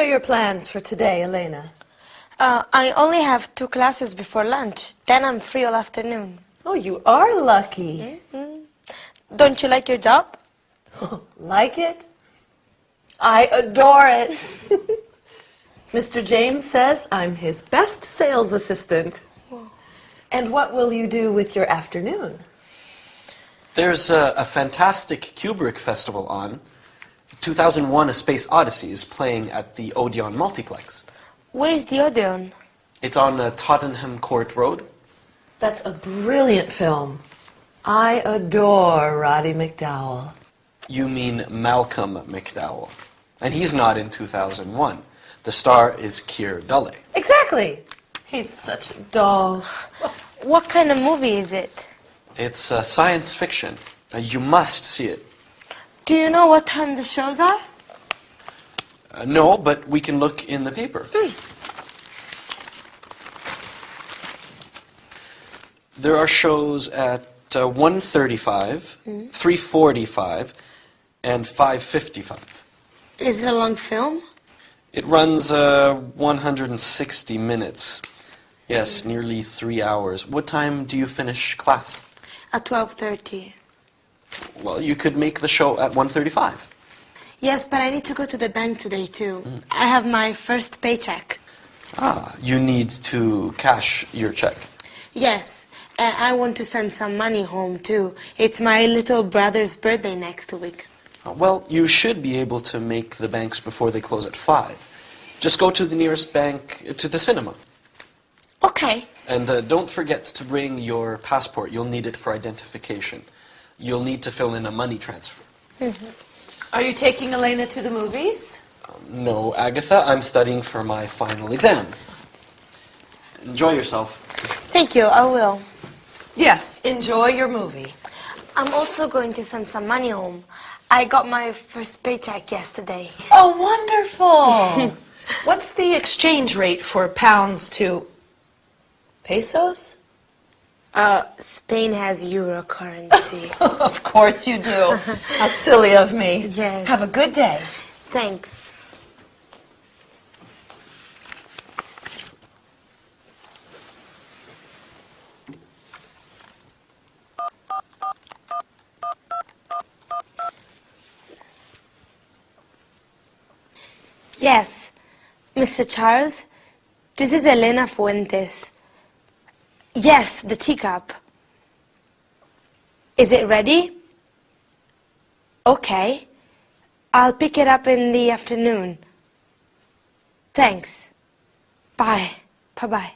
your plans for today, Elena? I only have 2 classes before lunch. Then I'm free all afternoon. Oh, you are lucky. Mm-hmm. Don't you like your job? Like it? I adore it. Mr. James says I'm his best sales assistant. Whoa. And what will you do with your afternoon? There's a fantastic Kubrick festival on. 2001: A Space Odyssey is playing at the Odeon Multiplex. Where is the Odeon? It's on Tottenham Court Road. That's a brilliant film. I adore Roddy McDowall. You mean Malcolm McDowell. And he's not in 2001. The star is Keir Dullea. Exactly. He's such a doll. What kind of movie is it? It's science fiction. You must see it. Do you know what time the shows are? No, but we can look in the paper. There are shows at 1:35, 3:45, and 5:55. Is it a long film? It runs 160 minutes. Yes, nearly 3 hours. What time do you finish class? At 12:30. Well, you could make the show at 1:35. Yes, but I need to go to the bank today, too. I have my first paycheck. Ah, you need to cash your check. Yes, I want to send some money home, too. It's my little brother's birthday next week. Well, you should be able to make the banks before they close at 5. Just go to the nearest bank to the cinema. Okay. And don't forget to bring your passport. You'll need it for identification. You'll need to fill in a money transfer. Are you taking Elena to the movies? No, Agatha, I'm studying for my final exam. Enjoy yourself. Thank you, I will. Yes, enjoy your movie. I'm also going to send some money home. I got my first paycheck yesterday. Oh, wonderful. What's the exchange rate for pounds to pesos? Spain has euro currency. Of course you do. How silly of me. Yes. Have a good day. Thanks. Yes, Mr. Charles, this is Elena Fuentes. Yes, the teacup. Is it ready? Okay. I'll pick it up in the afternoon. Thanks. Bye. Bye-bye.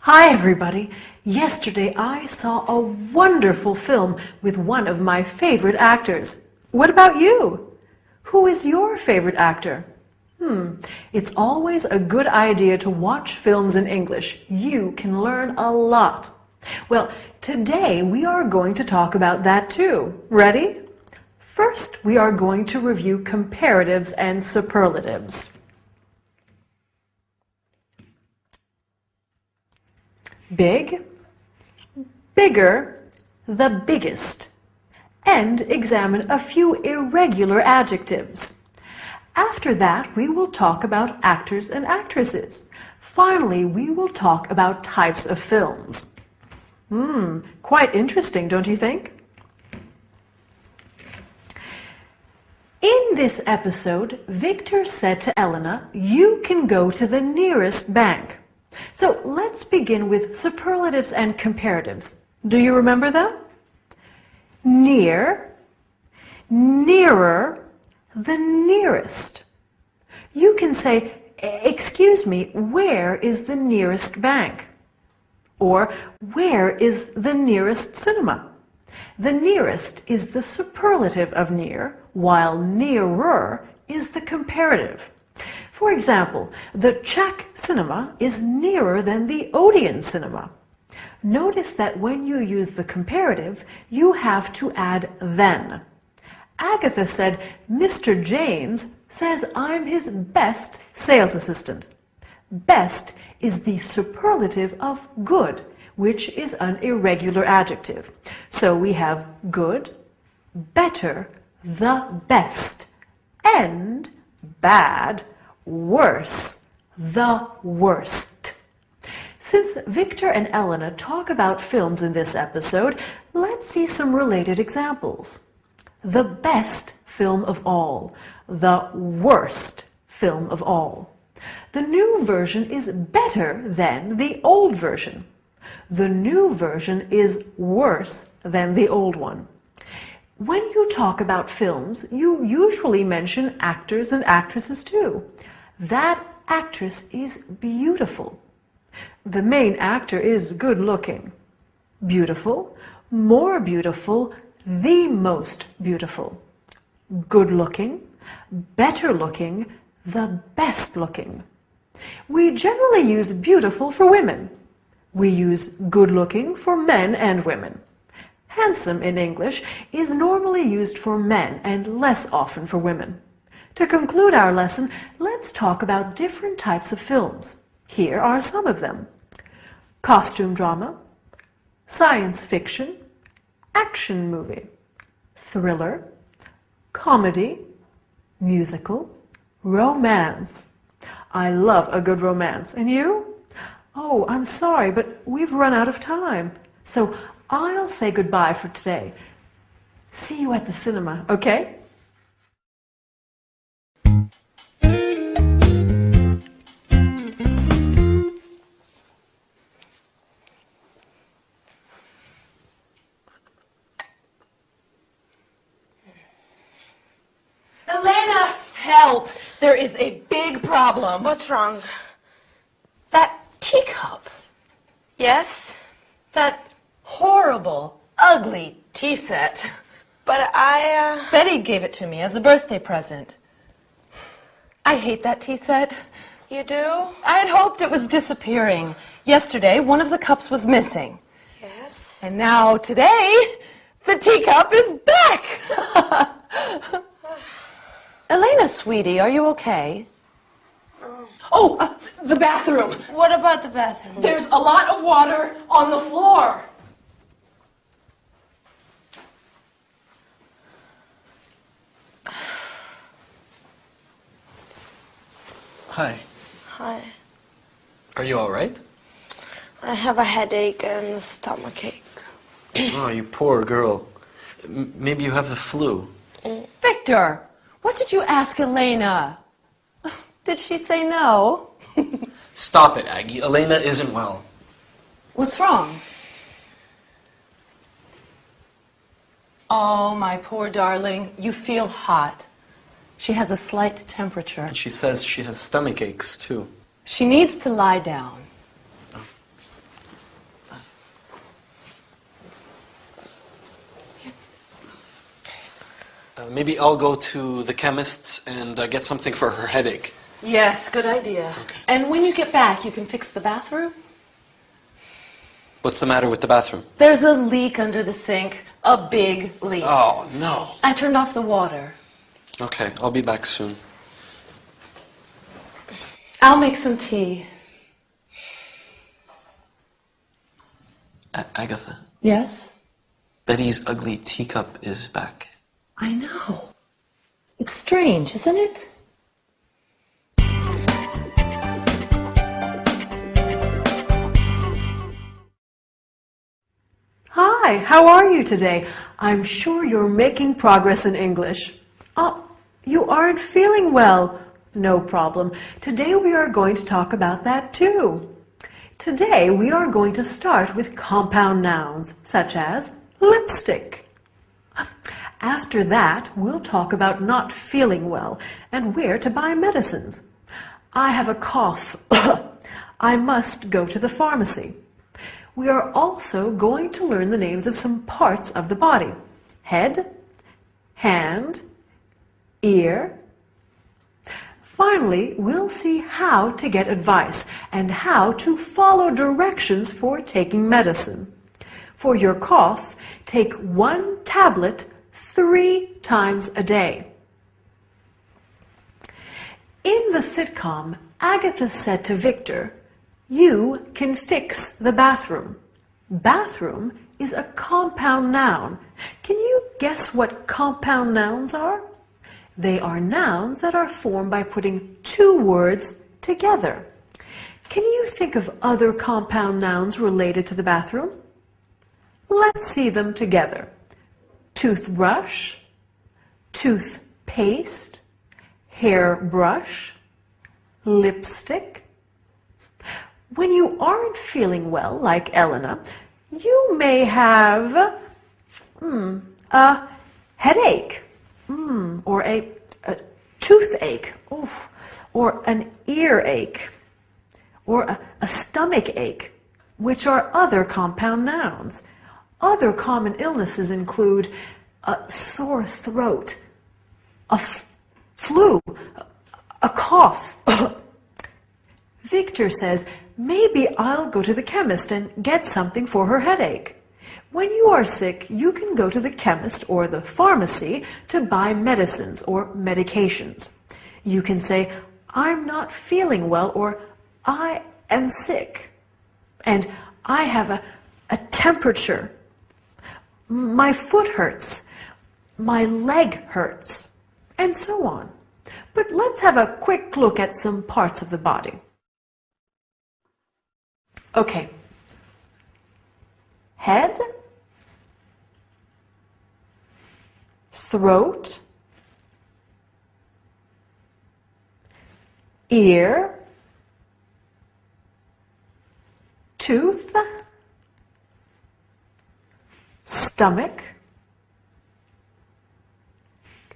Hi everybody! Yesterday I saw a wonderful film with one of my favorite actors. What about you? Who is your favorite actor? It's always a good idea to watch films in English. You can learn a lot. Well, today we are going to talk about that too. Ready? First, we are going to review comparatives and superlatives. Big, bigger, the biggest, and examine a few irregular adjectives. After that, we will talk about actors and actresses. Finally, we will talk about types of films. Quite interesting, don't you think? In this episode, Victor said to Elena, "You can go to the nearest bank." So let's begin with superlatives and comparatives. Do you remember them? Near, nearer, the nearest. You can say, "Excuse me, where is the nearest bank?" Or, "Where is the nearest cinema?" The nearest is the superlative of near, while nearer is the comparative. For example, the Czech cinema is nearer than the Odeon cinema. Notice that when you use the comparative, you have to add then. Agatha said, "Mr. James says I'm his best sales assistant." Best is the superlative of good, which is an irregular adjective. So we have good, better, the best, and bad, worse, the worst. Since Victor and Elena talk about films in this episode, let's see some related examples. The best film of all, the worst film of all. The new version is better than the old version. The new version is worse than the old one. When you talk about films, you usually mention actors and actresses too. That actress is beautiful. The main actor is good looking. Beautiful, more beautiful, the most beautiful. Good looking, better looking, the best looking. We generally use beautiful for women. We use good looking for men and women. Handsome in English is normally used for men and less often for women. To conclude our lesson, let's talk about different types of films. Here are some of them. Costume drama, science fiction, action movie, thriller, comedy, musical, romance. I love a good romance. And you? Oh, I'm sorry, but we've run out of time. So I'll say goodbye for today. See you at the cinema, okay? Elena, help! There is a big problem. What's wrong? That teacup. Yes? That horrible, ugly tea set. But Betty gave it to me as a birthday present. I hate that tea set. You do? I had hoped it was disappearing. Yesterday, one of the cups was missing. Yes. And now, today, the teacup is back! Elena, sweetie, are you okay? The bathroom. What about the bathroom? There's a lot of water on the floor. Hi. Hi. Are you all right? I have a headache and a stomachache. Oh, you poor girl. Maybe you have the flu. Victor, what did you ask Elena? Did she say no? Stop it, Aggie. Elena isn't well. What's wrong? Oh, my poor darling, you feel hot. She has a slight temperature. And she says she has stomach aches, too. She needs to lie down. Maybe I'll go to the chemist's and get something for her headache. Yes, good idea. Okay. And when you get back, you can fix the bathroom? What's the matter with the bathroom? There's a leak under the sink. A big leak. Oh, no. I turned off the water. Okay, I'll be back soon. I'll make some tea. Agatha, Yes? Betty's ugly teacup is back. I know. It's strange, isn't it? Hi, how are you today? I'm sure you're making progress in English. Oh, you aren't feeling well. No problem. Today we are going to talk about that too. Today we are going to start with compound nouns, such as lipstick. After that, we'll talk about not feeling well and where to buy medicines. I have a cough. I must go to the pharmacy. We are also going to learn the names of some parts of the body. Head, hand, ear. Finally, we'll see how to get advice and how to follow directions for taking medicine. For your cough, take 1 tablet 3 times a day. In the sitcom, Agatha said to Victor, "You can fix the bathroom." Bathroom is a compound noun. Can you guess what compound nouns are? They are nouns that are formed by putting two words together. Can you think of other compound nouns related to the bathroom? Let's see them together. Toothbrush, toothpaste, hairbrush, lipstick. When you aren't feeling well, like Elena, you may have a headache, or a toothache, or an earache, or a stomach ache, which are other compound nouns. Other common illnesses include a sore throat, a flu, a cough. Victor says, maybe I'll go to the chemist and get something for her headache. When you are sick, you can go to the chemist or the pharmacy to buy medicines or medications. You can say, I'm not feeling well, or I am sick, and I have a temperature. My foot hurts, my leg hurts, and so on. But let's have a quick look at some parts of the body. Okay. Head, throat, ear, tooth, stomach,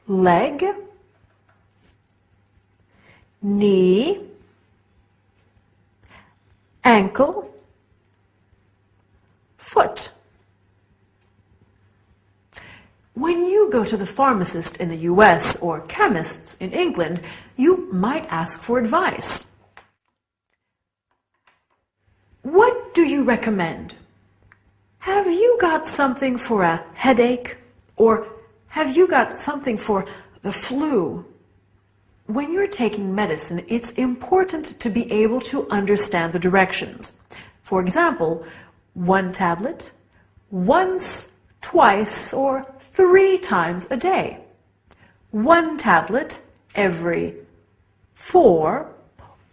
leg, knee, ankle, foot. When you go to the pharmacist in the US or chemists in England, you might ask for advice. What do you recommend? Have you got something for a headache? Or have you got something for the flu? When you're taking medicine, it's important to be able to understand the directions. For example, 1 tablet, once, twice, or 3 times a day. 1 tablet every 4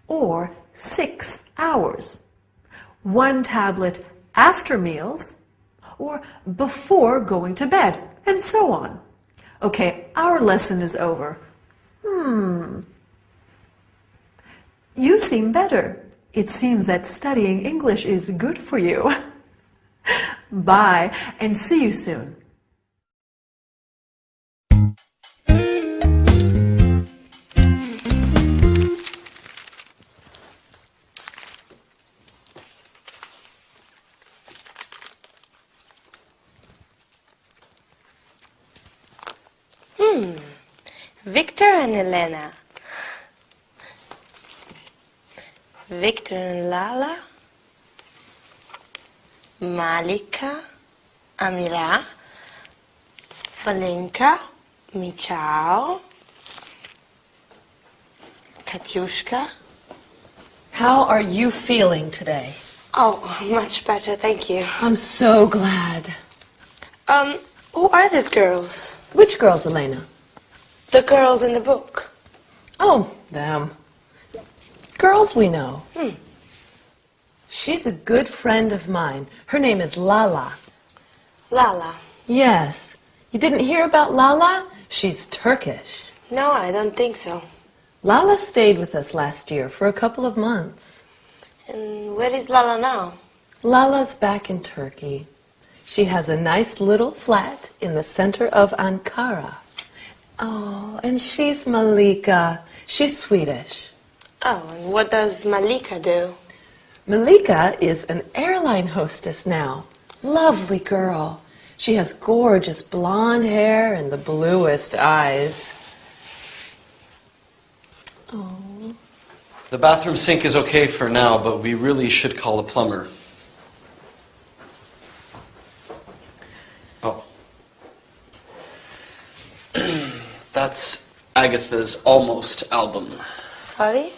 or 6 hours. 1 tablet after meals or before going to bed, and so on. Okay, our lesson is over. You seem better. It seems that studying English is good for you. Bye, and see you soon. Victor and Elena. Victor and Lala. Malika, Amira, Valenka, Michał, Katyushka. How are you feeling today? Oh, much better, thank you. I'm so glad. Who are these girls? Which girls, Elena? The girls in the book. Oh, them. Girls we know. She's a good friend of mine. Her name is Lala. Lala. Yes. You didn't hear about Lala? She's Turkish. No, I don't think so. Lala stayed with us last year for a couple of months. And where is Lala now? Lala's back in Turkey. She has a nice little flat in the center of Ankara. Oh, and she's Malika. She's Swedish. Oh, and what does Malika do? Malika is an airline hostess now. Lovely girl. She has gorgeous blonde hair and the bluest eyes. Oh. The bathroom sink is okay for now, but we really should call a plumber. Oh. That's Agatha's Almost album. Sorry?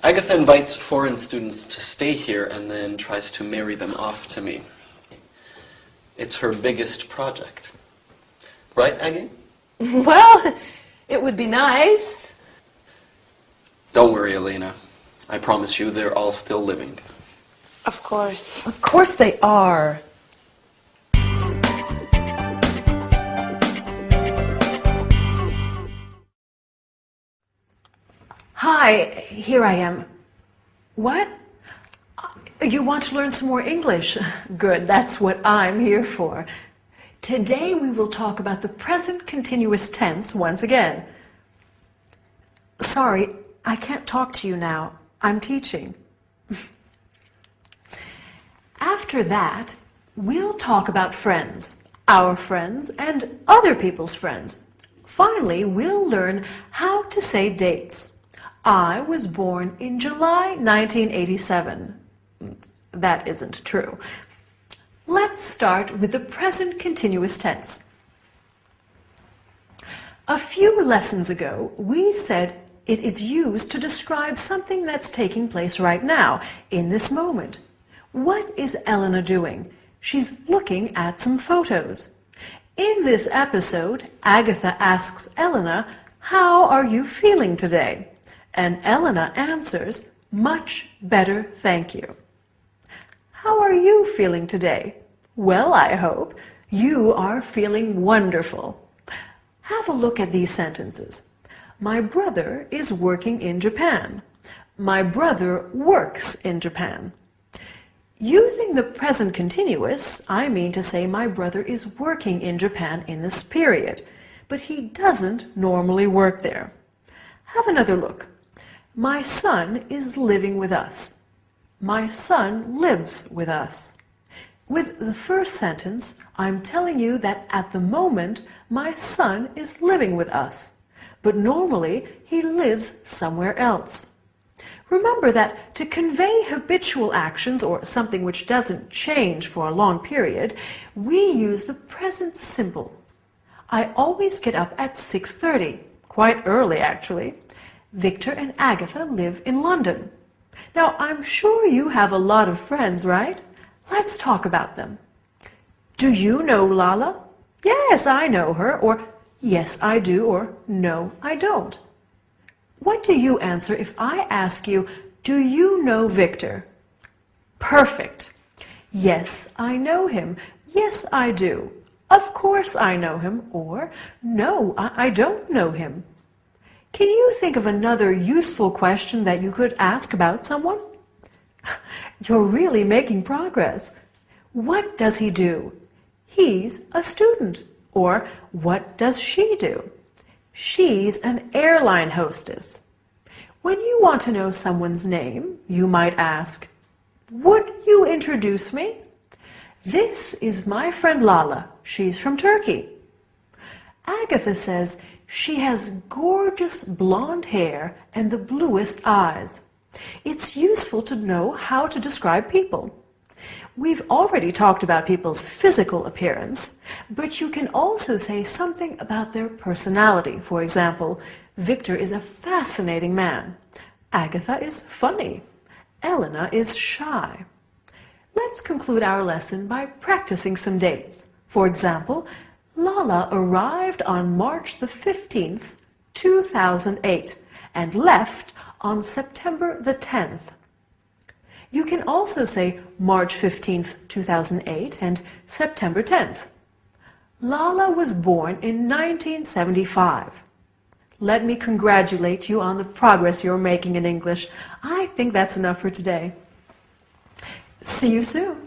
Agatha invites foreign students to stay here and then tries to marry them off to me. It's her biggest project. Right, Aggie? Well, it would be nice. Don't worry, Elena. I promise you they're all still living. Of course. Of course they are. Hi, here I am. What? You want to learn some more English? Good, that's what I'm here for. Today we will talk about the present continuous tense once again. Sorry, I can't talk to you now. I'm teaching. After that, we'll talk about friends, our friends, and other people's friends. Finally, we'll learn how to say dates. I was born in July 1987. That isn't true. Let's start with the present continuous tense. A few lessons ago, we said it is used to describe something that's taking place right now, in this moment. What is Elena doing? She's looking at some photos. In this episode, Agatha asks Elena, "How are you feeling today?" And Elena answers, "Much better, thank you." How are you feeling today? Well, I hope you are feeling wonderful. Have a look at these sentences. My brother is working in Japan. My brother works in Japan. Using the present continuous, I mean to say my brother is working in Japan in this period, but he doesn't normally work there. Have another look. My son is living with us. My son lives with us. With the first sentence, I'm telling you that at the moment, my son is living with us, but normally he lives somewhere else. Remember that to convey habitual actions or something which doesn't change for a long period, we use the present simple. I always get up at 6:30, quite early actually. Victor and Agatha live in London. Now, I'm sure you have a lot of friends, right? Let's talk about them. Do you know Lala? Yes, I know her, or yes, I do, or no, I don't. What do you answer if I ask you, do you know Victor? Perfect. Yes, I know him. Yes, I do. Of course I know him, or no, I don't know him. Can you think of another useful question that you could ask about someone? You're really making progress. What does he do? He's a student. Or what does she do? She's an airline hostess. When you want to know someone's name, you might ask, would you introduce me? This is my friend Lala. She's from Turkey. Agatha says she has gorgeous blonde hair and the bluest eyes. It's useful to know how to describe people. We've already talked about people's physical appearance, but you can also say something about their personality. For example, Victor is a fascinating man. Agatha is funny. Elena is shy. Let's conclude our lesson by practicing some dates. For example, Lala arrived on March the 15th, 2008, and left on September the 10th. You can also say March 15th, 2008 and September 10th. Lala was born in 1975. Let me congratulate you on the progress you're making in English. I think that's enough for today. See you soon.